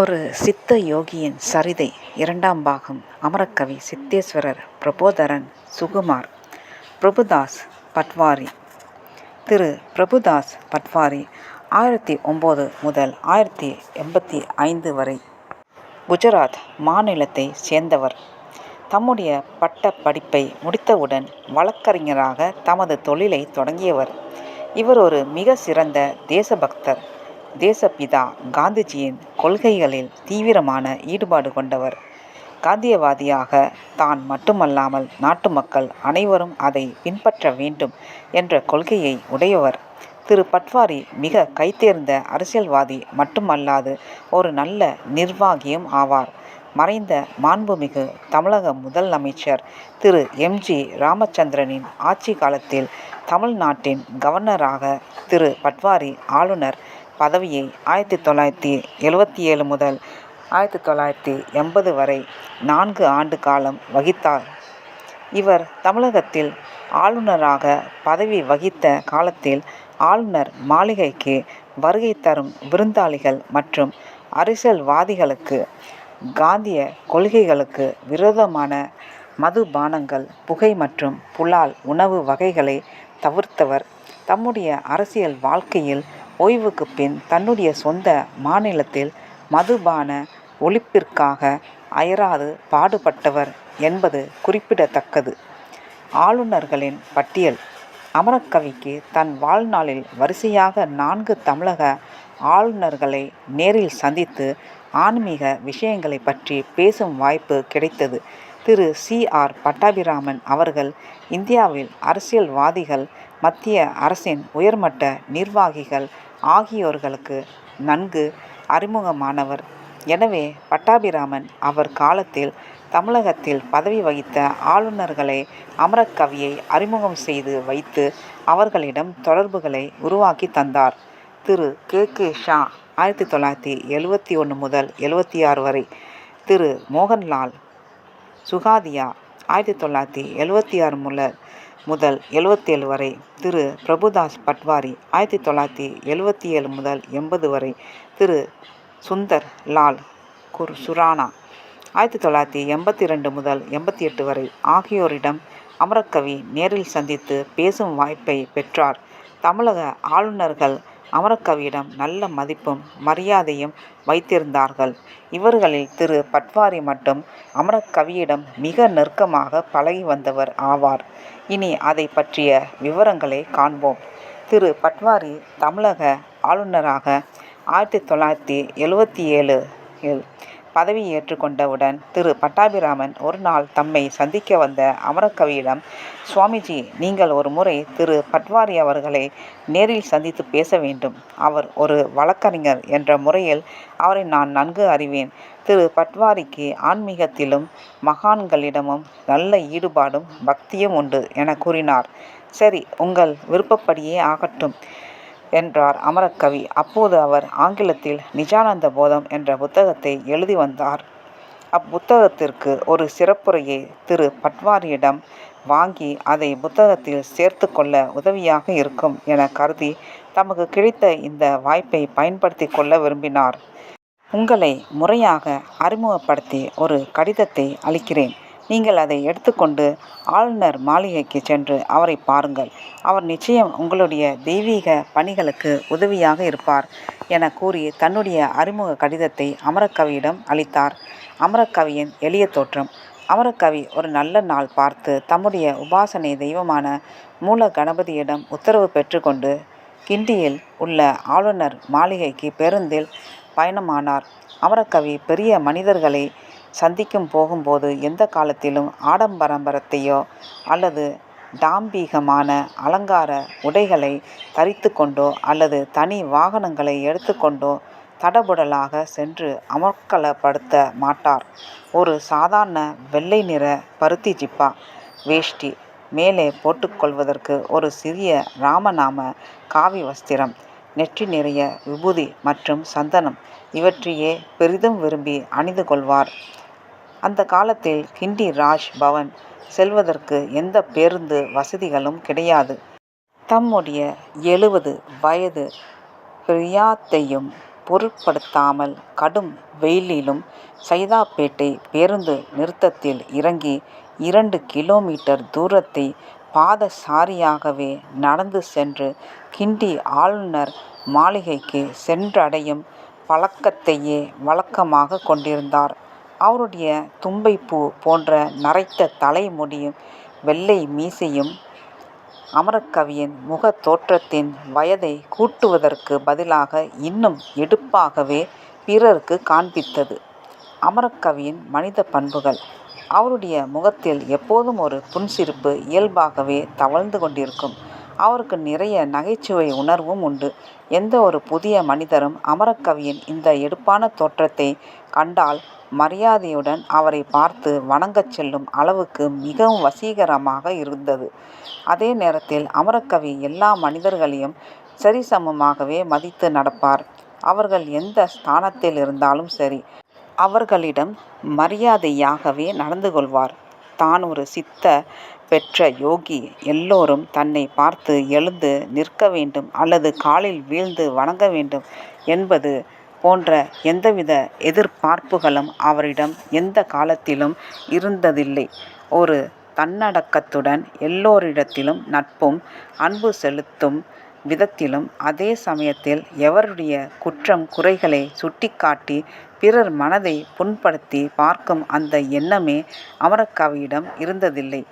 ஒரு சித்த யோகியின் சரிதை இரண்டாம் பாகம். அமரக்கவி சித்தேஸ்வரர் பிரபோதரன் சுகுமார். பிரபுதாஸ் பட்வாரி. திரு பிரபுதாஸ் பட்வாரி 1009 முதல் 1085 வரை குஜராத் மாநிலத்தை சேர்ந்தவர். தம்முடைய பட்ட படிப்பை முடித்தவுடன் வழக்கறிஞராக தமது தொழிலை தொடங்கியவர். இவர் ஒரு மிக சிறந்த தேசபக்தர். தேசப்பிதா காந்திஜியின் கொள்கைகளில் தீவிரமான ஈடுபாடு கொண்டவர். காந்தியவாதியாக தான் மட்டுமல்லாமல் நாட்டு மக்கள் அனைவரும் அதை பின்பற்ற வேண்டும் என்ற கொள்கையை உடையவர். திரு பட்வாரி மிக கைதேர்ந்த அரசியல்வாதி மட்டுமல்லாது ஒரு நல்ல நிர்வாகியும் ஆவார். மறைந்த மாண்புமிகு தமிழக முதலமைச்சர் திரு எம்.ஜி. ராமச்சந்திரனின் ஆட்சி காலத்தில் தமிழ்நாட்டின் கவர்னராக திரு பட்வாரி ஆளுநர் பதவியை 1977 முதல் 1980 வரை 4 ஆண்டு காலம் வகித்தார். இவர் தமிழகத்தில் ஆளுநராக பதவி வகித்த காலத்தில் ஆளுநர் மாளிகைக்கு வருகை தரும் விருந்தாளிகள் மற்றும் அரசியல்வாதிகளுக்கு காந்திய கொள்கைகளுக்கு விரோதமான மதுபானங்கள், புகை மற்றும் புலால் உணவு வகைகளை தவிர்த்தவர். தம்முடைய அரசியல் வாழ்க்கையில் ஓய்வுக்கு பின் தன்னுடைய சொந்த மாநிலத்தில் மதுபான ஒழிப்பிற்காக அயராது பாடுபட்டவர் என்பது குறிப்பிடத்தக்கது. ஆளுநர்களின் பட்டியல். அமரக்கவிக்கு தன் வாழ்நாளில் வரிசையாக 4 தமிழக ஆளுநர்களை நேரில் சந்தித்து ஆன்மீக விஷயங்களை பற்றி பேசும் வாய்ப்பு கிடைத்தது. திரு சி.ஆர். பட்டாபிராமன் அவர்கள் இந்தியாவில் அரசியல்வாதிகள், மத்திய அரசின் உயர்மட்ட நிர்வாகிகள் ஆகியோர்களுக்கு நன்கு அறிமுகமானவர். எனவே பட்டாபிராமன் அவர் காலத்தில் தமிழகத்தில் பதவி வகித்த ஆளுநர்களை அமரக்கவியை அறிமுகம் செய்து வைத்து அவர்களிடம் தொடர்புகளை உருவாக்கி தந்தார். திரு கே. ஷா 1971 முதல் 76 வரை, திரு மோகன்லால் சுகாதியா 1976 முதல் 77 வரை, திரு பிரபுதாஸ் பட்வாரி 1977 முதல் 80 வரை, திரு சுந்தர் லால் சுரானா 1982 முதல் 88 வரை ஆகியோரிடம் அமரக்கவி நேரில் சந்தித்து பேசும் வாய்ப்பை பெற்றார். தமிழக ஆளுநர்கள் அமரக்கவியிடம் நல்ல மதிப்பும் மரியாதையும் வைத்திருந்தார்கள். இவர்களில் திரு பட்வாரி மட்டும் அமரக்கவியிடம் மிக நெருக்கமாக பழகி வந்தவர் ஆவார். இனி அதை பற்றிய விவரங்களை காண்போம். திரு பட்வாரி தமிழக ஆளுநராக 1977 பதவி ஏற்றுக்கொண்டவுடன் திரு பட்டாபிராமன் ஒரு நாள் தம்மை சந்திக்க வந்த அமரக்கவியிடம், சுவாமிஜி, நீங்கள் ஒரு முறை திரு பட்வாரி அவர்களை நேரில் சந்தித்து பேச வேண்டும். அவர் ஒரு வழக்கறிஞர் என்ற முறையில் அவரை நான் நன்கு அறிவேன். திரு பட்வாரிக்கு ஆன்மீகத்திலும் மகான்களிடமும் நல்ல ஈடுபாடும் பக்தியும் உண்டு என கூறினார். சரி, உங்கள் விருப்பப்படியே ஆகட்டும் என்றார் அமரக்கவி. அப்போது அவர் ஆங்கிலத்தில் நிஜானந்த போதம் என்ற புத்தகத்தை எழுதி வந்தார். அப்புத்தகத்திற்கு ஒரு சிறப்புரையை திரு பட்வாரியிடம் வாங்கி அதை புத்தகத்தில் சேர்த்து கொள்ள உதவியாக இருக்கும் என கருதி தமக்கு கிடைத்த இந்த வாய்ப்பை பயன்படுத்தி கொள்ள விரும்பினார். உங்களை முறையாக அறிமுகப்படுத்தி ஒரு கடிதத்தை அளிக்கிறேன். நீங்கள் அதை எடுத்துக்கொண்டு ஆளுநர் மாளிகைக்கு சென்று அவரை பாருங்கள். அவர் நிச்சயம் உங்களுடைய தெய்வீக பணிகளுக்கு உதவியாக இருப்பார் என கூறி தன்னுடைய அறிமுக கடிதத்தை அமரக்கவியிடம் அளித்தார். அமரக்கவியின் எளிய தோற்றம். அமரக்கவி ஒரு நல்ல நாள் பார்த்து தம்முடைய உபாசனை தெய்வமான மூல கணபதியிடம் உத்தரவு பெற்றுக்கொண்டு கிண்டியில் உள்ள ஆளுநர் மாளிகைக்கு பேருந்தில் பயணமானார். அமரக்கவி பெரிய மனிதர்களை சந்திக்கும் போகும்போது எந்த காலத்திலும் ஆடம்பரத்தையோ அல்லது டாம்பீகமான அலங்கார உடைகளை தரித்து கொண்டோ அல்லது தனி வாகனங்களை எடுத்துக்கொண்டோ தடபுடலாக சென்று அமர்க்கலப்படுத்த மாட்டார். ஒரு சாதாரண வெள்ளை நிற பருத்தி ஜிப்பா வேஷ்டி, மேலே போட்டுக்கொள்வதற்கு ஒரு சிறிய ராமநாம காவி வஸ்திரம், நெற்றி நிறைய விபூதி மற்றும் சந்தனம் இவற்றையே பெரிதும் விரும்பி அணிந்து கொள்வார். அந்த காலத்தில் கிண்டி ராஜ் பவன் செல்வதற்கு எந்த பேருந்து வசதிகளும் கிடையாது. தம்முடைய 70 வயது பிரியாத்தையும் பொருட்படுத்தாமல் கடும் வெயிலிலும் சைதாப்பேட்டை பேருந்து நிறுத்தத்தில் இறங்கி 2 கிலோமீட்டர் தூரத்தை பாதசாரியாகவே நடந்து சென்று கிண்டி ஆளுநர் மாளிகைக்கு சென்றடையும் பழக்கத்தையே வழக்கமாக கொண்டிருந்தார். அவருடைய தும்பைப்பூ போன்ற நரைத்த தலைமுடியும் வெள்ளை மீசையும் அமரக்கவியின் முகத் தோற்றத்தின் வயதை கூட்டுவதற்கு பதிலாக இன்னும் எடுப்பாகவே பிறருக்கு காண்பித்தது. அமரக்கவியின் மனித பண்புகள். அவருடைய முகத்தில் எப்போதும் ஒரு புன்சிரிப்பு இயல்பாகவே தவழ்ந்து கொண்டிருக்கும். அவருக்கு நிறைய நகைச்சுவை உணர்வும் உண்டு. எந்த ஒரு புதிய மனிதரும் அமரக்கவியின் இந்த எடுப்பான தோற்றத்தை கண்டால் மரியாதையுடன் அவரை பார்த்து வணங்கச் செல்லும் அளவுக்கு மிகவும் வசீகரமாக இருந்தது. அதே நேரத்தில் அமரக்கவி எல்லா மனிதர்களையும் சரிசமமாகவே மதித்து நடப்பார். அவர்கள் எந்த ஸ்தானத்தில் இருந்தாலும் சரி, அவர்களிடம் மரியாதையாகவே நடந்து கொள்வார். தான் ஒரு சித்த பெற்ற யோகி, எல்லோரும் தன்னை பார்த்து எழுந்து நிற்க வேண்டும் அல்லது காலில் வீழ்ந்து வணங்க வேண்டும் என்பது போன்ற எந்தவித எதிர்பார்ப்புகளும் அவரிடம் எந்த காலத்திலும் இருந்ததில்லை. ஒரு தன்னடக்கத்துடன் எல்லோரிடத்திலும் நட்பும் அன்பு செலுத்தும் விதத்திலும், அதே சமயத்தில் எவருடைய குற்றம் குறைகளை சுட்டிக்காட்டி பிறர் மனதை புண்படுத்தி பார்க்கும் அந்த எண்ணமே அமரக்கவியிடம் இருந்ததில்லை.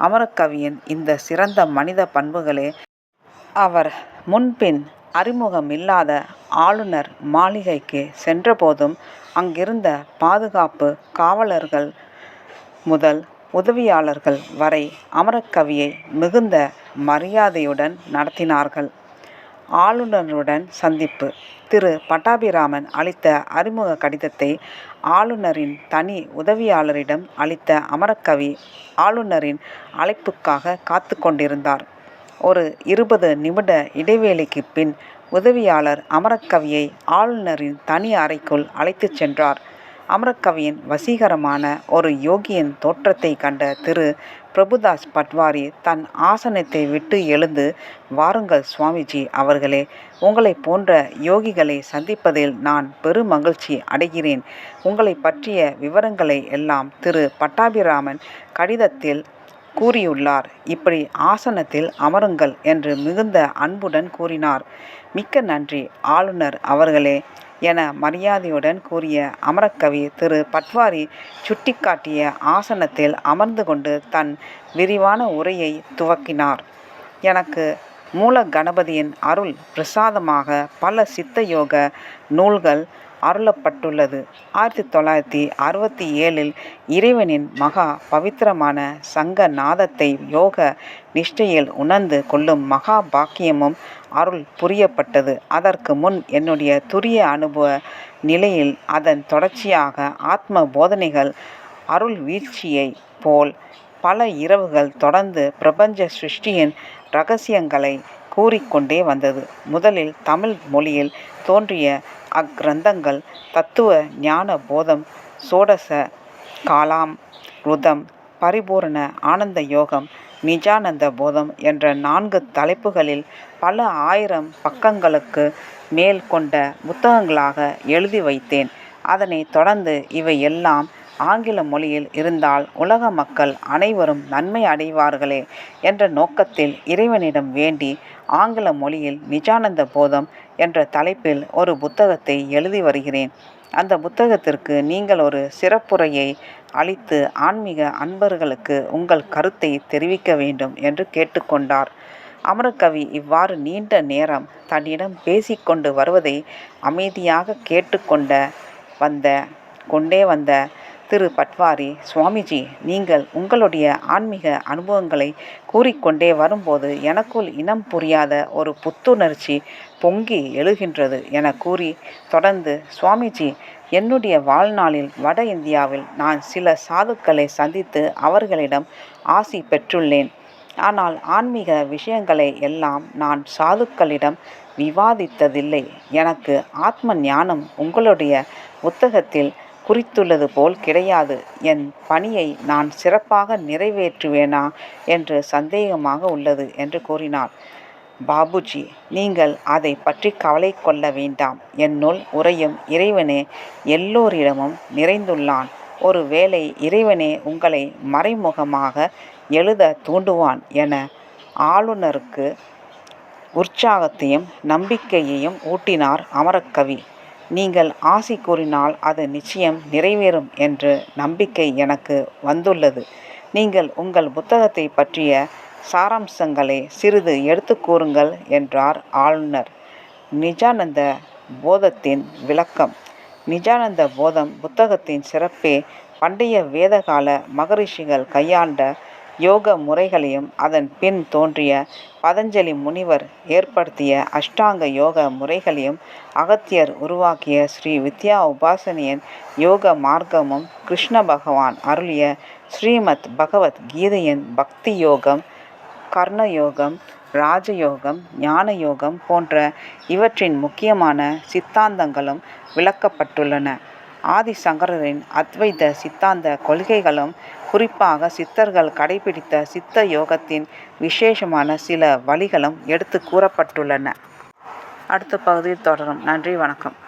அமரக்கவியின் இந்த சிறந்த மனித பண்புகளே அவர் முன்பின் அறிமுகமில்லாத ஆளுநர் மாளிகைக்கு சென்றபோதும் அங்கிருந்த பாதுகாப்பு காவலர்கள் முதல் உதவியாளர்கள் வரை அமரக்கவியை மிகுந்த மரியாதையுடன் நடத்தினார்கள். ஆளுநருடன் சந்திப்பு. திரு பட்டாபிராமன் அளித்த அறிமுக கடிதத்தை ஆளுநரின் தனி உதவியாளரிடம் அளித்த அமரக்கவி ஆளுநரின் அழைப்புக்காக காத்து கொண்டிருந்தார். ஒரு 20 நிமிட இடைவேளைக்குப் பின் உதவியாளர் அமரக்கவியை ஆளுநரின் தனி அறைக்குள் அழைத்துச் சென்றார். அமரக்கவியின் வசீகரமான ஒரு யோகியின் தோற்றத்தை கண்ட திரு பிரபுதாஸ் பட்வாரி தன் ஆசனத்தை விட்டு எழுந்து, வாருங்கள் சுவாமிஜி அவர்களே, உங்களை போன்ற யோகிகளை சந்திப்பதில் நான் பெருமகிழ்ச்சி அடைகிறேன். உங்களை பற்றிய விவரங்களை எல்லாம் திரு பட்டாபிராமன் கடிதத்தில் கூறியுள்ளார். இப்படி ஆசனத்தில் அமருங்கள் என்று மிகுந்த அன்புடன் கூறினார். மிக்க நன்றி ஆளுநர் அவர்களே என மரியாதையுடன் கூறிய அமரக்கவி திரு பட்வாரி சுட்டிக்காட்டிய ஆசனத்தில் அமர்ந்து கொண்டு தன் விரிவான உரையை துவக்கினார். எனக்கு மூல கணபதியின் அருள் பிரசாதமாக பல சித்தயோக நூல்கள் அருளப்பட்டுள்ளது. 1967 இறைவனின் மகா பவித்திரமான சங்க நாதத்தை யோக நிஷ்டையில் உணர்ந்து கொள்ளும் மகா பாக்கியமும் அருள் புரியப்பட்டது. அதற்கு முன் என்னுடைய துரிய அனுபவ நிலையில் அதன் தொடர்ச்சியாக ஆத்ம போதனைகள் அருள் வீழ்ச்சியை போல் பல இரவுகள் தொடர்ந்து பிரபஞ்ச சிருஷ்டியின் இரகசியங்களை கூறிக்கொண்டே வந்தது. முதலில் தமிழ் மொழியில் தோன்றிய அக்கிரந்தங்கள் தத்துவ ஞான போதம், சோடச காலாம் ருதம், பரிபூரண ஆனந்த யோகம், நிஜானந்த போதம் என்ற 4 தலைப்புகளில் பல 1000 பக்கங்களுக்கு மேல் கொண்ட புத்தகங்களாக எழுதி வைத்தேன். அதனை தொடர்ந்து இவை எல்லாம் ஆங்கில மொழியில் இருந்தால் உலக மக்கள் அனைவரும் நன்மை அடைவார்களே என்ற நோக்கத்தில் இறைவனிடம் வேண்டி ஆங்கில மொழியில் நிஜானந்த போதம் என்ற தலைப்பில் ஒரு புத்தகத்தை எழுதி வருகிறேன். அந்த புத்தகத்திற்கு நீங்கள் ஒரு சிறப்புரையை அளித்து ஆன்மீக அன்பர்களுக்கு உங்கள் கருத்தை தெரிவிக்க வேண்டும் என்று கேட்டுக்கொண்டார். அமரக்கவி இவ்வாறு நீண்ட நேரம் தன்னிடம் பேசிக்கொண்டு வருவதை அமைதியாக கொண்டே வந்த திரு பட்வாரி, சுவாமிஜி, நீங்கள் உங்களுடைய ஆன்மீக அனுபவங்களை கூறிக்கொண்டே வரும்போது எனக்குள் இனம் புரியாத ஒரு புத்துணர்ச்சி பொங்கி எழுகின்றது என கூறி தொடர்ந்து, சுவாமிஜி, என்னுடைய வாழ்நாளில் வட இந்தியாவில் நான் சில சாதுக்களை சந்தித்து அவர்களிடம் ஆசி பெற்றுள்ளேன். ஆனால் ஆன்மீக விஷயங்களை எல்லாம் நான் சாதுக்களிடம் விவாதித்ததில்லை. எனக்கு ஆத்ம ஞானம் உங்களுடைய புத்தகத்தில் குறித்துள்ளது போல் கிடையாது. என் பணியை நான் சிறப்பாக நிறைவேற்றுவேனா என்று சந்தேகமாக உள்ளது என்று கூறினார். பாபுஜி, நீங்கள் அதை பற்றி கவலை கொள்ள வேண்டாம். என்னுள் உறையும் இறைவனே எல்லோரிடமும் நிறைந்துள்ளான். ஒரு வேளை இறைவனே உங்களை மறைமுகமாக எழுத தூண்டுவான் என ஆளுநருக்கு உற்சாகத்தையும் நம்பிக்கையையும் ஊட்டினார் அமரக்கவி. நீங்கள் ஆசி கூறினால் அது நிச்சயம் நிறைவேறும் என்று நம்பிக்கை எனக்கு வந்துள்ளது. நீங்கள் உங்கள் புத்தகத்தை பற்றிய சாராம்சங்களை சிறிது எடுத்து கூறுங்கள் என்றார் ஆளுநர். நிஜானந்த போதத்தின் விளக்கம். நிஜானந்த போதம் புத்தகத்தின் சிறப்பே பண்டைய வேதகால மகரிஷிகள் கையாண்ட யோக முறைகளையும் அதன் பின் தோன்றிய பதஞ்சலி முனிவர் ஏற்படுத்திய அஷ்டாங்க யோக முறைகளையும் அகத்தியர் உருவாக்கிய ஸ்ரீ வித்யா உபாசனியின் யோக மார்க்கமும் கிருஷ்ண பகவான் அருளிய ஸ்ரீமத் பகவத் கீதையின் பக்தி யோகம், கர்ணயோகம், ராஜயோகம், ஞான யோகம் போன்ற இவற்றின் முக்கியமான சித்தாந்தங்களும் விளக்கப்பட்டுள்ளன. ஆதிசங்கரரின் அத்வைத சித்தாந்த கொள்கைகளும் குறிப்பாக சித்தர்கள் கடைபிடித்த சித்த யோகத்தின் விசேஷமான சில வழிகளும் எடுத்து கூறப்பட்டுள்ளன. அடுத்த பகுதியில் தொடரும். நன்றி, வணக்கம்.